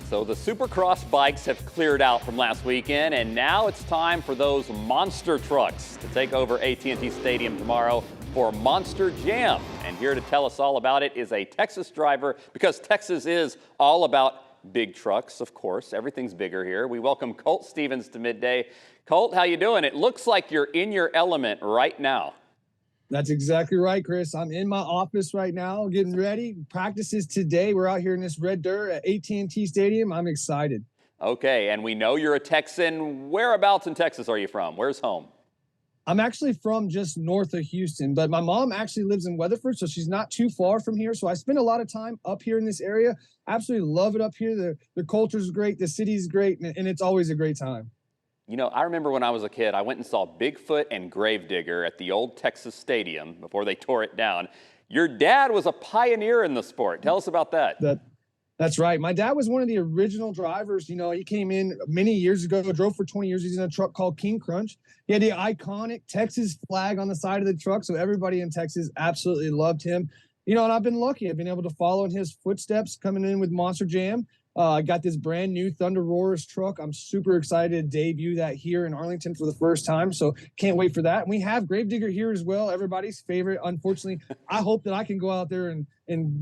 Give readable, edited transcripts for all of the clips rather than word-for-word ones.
So the Supercross bikes have cleared out from last weekend, and now it's time for those monster trucks to take over AT&T Stadium tomorrow for Monster Jam. And here to tell us all about it is a Texas driver, because Texas is all about big trucks, of course. Everything's bigger here. We welcome Colt Stevens to Midday. Colt, how you doing? It looks like you're in your element right now. That's exactly right, Chris. I'm in my office right now, getting ready. Practices today. We're out here in this red dirt at AT&T Stadium. I'm excited. Okay, and we know you're a Texan. Whereabouts in Texas are you from? Where's home? I'm actually from just north of Houston, but my mom actually lives in Weatherford, so she's not too far from here. So I spend a lot of time up here in this area. Absolutely love it up here. The culture's great, the city's great, and it's always a great time. You know, I remember when I was a kid, I went and saw Bigfoot and Gravedigger at the old Texas Stadium before they tore it down. Your dad was a pioneer in the sport. Tell us about that. That's right. My dad was one of the original drivers. You know, he came in many years ago, drove for 20 years. He's in a truck called King Crunch. He had the iconic Texas flag on the side of the truck, so everybody in Texas absolutely loved him. You know, and I've been lucky. I've been able to follow in his footsteps coming in with Monster Jam. I got this brand new Thunder Roarers truck. I'm super excited to debut that here in Arlington for the first time, so can't wait for that. And we have Gravedigger here as well, everybody's favorite. Unfortunately, I hope that I can go out there and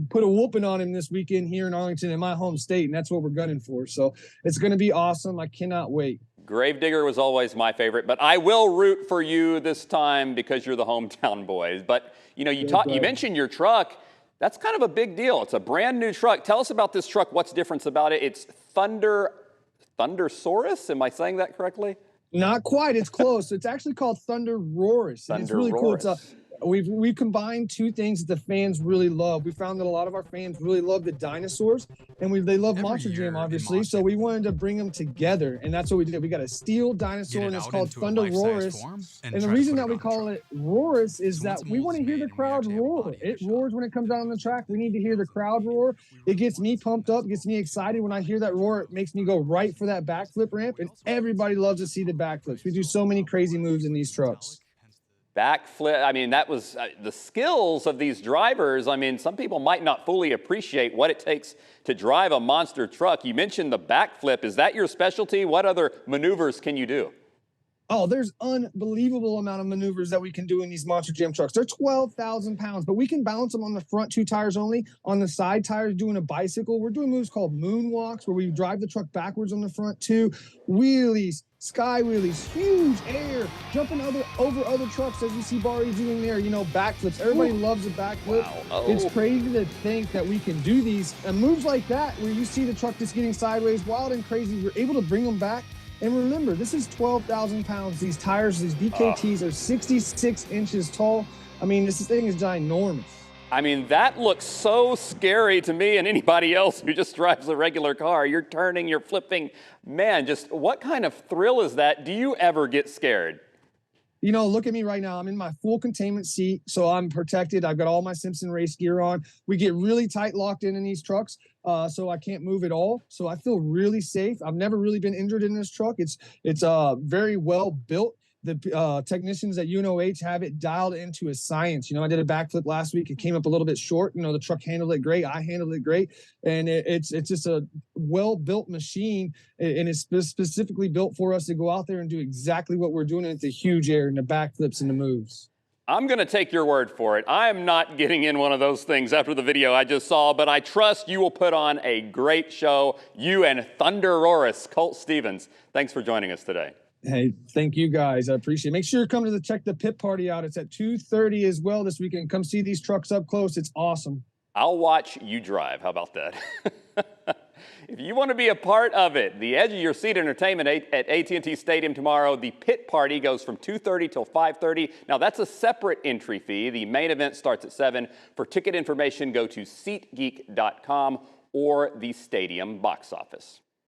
put a whooping on him this weekend here in Arlington, in my home state, and that's what we're gunning for. So it's going to be awesome. I cannot wait. Gravedigger was always my favorite, but I will root for you this time because you're the hometown boy. But, you know, you mentioned your truck. That's kind of a big deal. It's a brand new truck. Tell us about this truck. What's different about it? It's Thundersaurus. Am I saying that correctly? Not quite. It's close. It's actually called Thunder Roarers. And it's really cool. It's we've combined two things that the fans really love. We found that a lot of our fans really love the dinosaurs, and they love Monster Jam, obviously. So we wanted to bring them together, and that's what we did. We got a steel dinosaur, and it's called Thunder Roarers. And the reason that we call it Roarers is that we want to hear the crowd roar. It roars when it comes out on the track. We need to hear the crowd roar. It gets me pumped up, gets me excited. When I hear that roar, it makes me go right for that backflip ramp, and everybody loves to see the backflips. We do so many crazy moves in these trucks. Backflip, I mean, that was the skills of these drivers. I mean, some people might not fully appreciate what it takes to drive a monster truck. You mentioned the backflip. Is that your specialty? What other maneuvers can you do? Oh, there's unbelievable amount of maneuvers that we can do in these Monster Jam trucks. They're 12,000 pounds, but we can balance them on the front two tires only. On the side tires, doing a bicycle. We're doing moves called moonwalks, where we drive the truck backwards on the front two. Wheelies, sky wheelies, huge air, jumping over other trucks, as you see Barry doing there. You know, backflips. Everybody loves a backflip. Wow. Oh. It's crazy to think that we can do these. And moves like that, where you see the truck just getting sideways, wild and crazy, we're able to bring them back. And remember, this is 12,000 pounds. These tires, these BKTs are 66 inches tall. I mean, this thing is ginormous. I mean, that looks so scary to me and anybody else who just drives a regular car. You're turning, you're flipping. Man, just what kind of thrill is that? Do you ever get scared? You know, look at me right now. I'm in my full containment seat, so I'm protected. I've got all my Simpson race gear on. We get really tight locked in these trucks, so I can't move at all. So I feel really safe. I've never really been injured in this truck. It's very well built. The technicians at UNOH have it dialed into a science. You know, I did a backflip last week. It came up a little bit short. You know, the truck handled it great. I handled it great. And it's just a well-built machine, and it's specifically built for us to go out there and do exactly what we're doing at the huge air and the backflips and the moves. I'm going to take your word for it. I am not getting in one of those things after the video I just saw, but I trust you will put on a great show. You and Thunder Roarers, Colt Stevens. Thanks for joining us today. Hey, thank you guys. I appreciate it. Make sure you come to check the pit party out. It's at 2:30 as well this weekend. Come see these trucks up close. It's awesome. I'll watch you drive. How about that? If you want to be a part of it, the edge of your seat entertainment at AT&T Stadium tomorrow, the pit party goes from 2:30 till 5:30. Now, that's a separate entry fee. The main event starts at 7. For ticket information, go to SeatGeek.com or the stadium box office.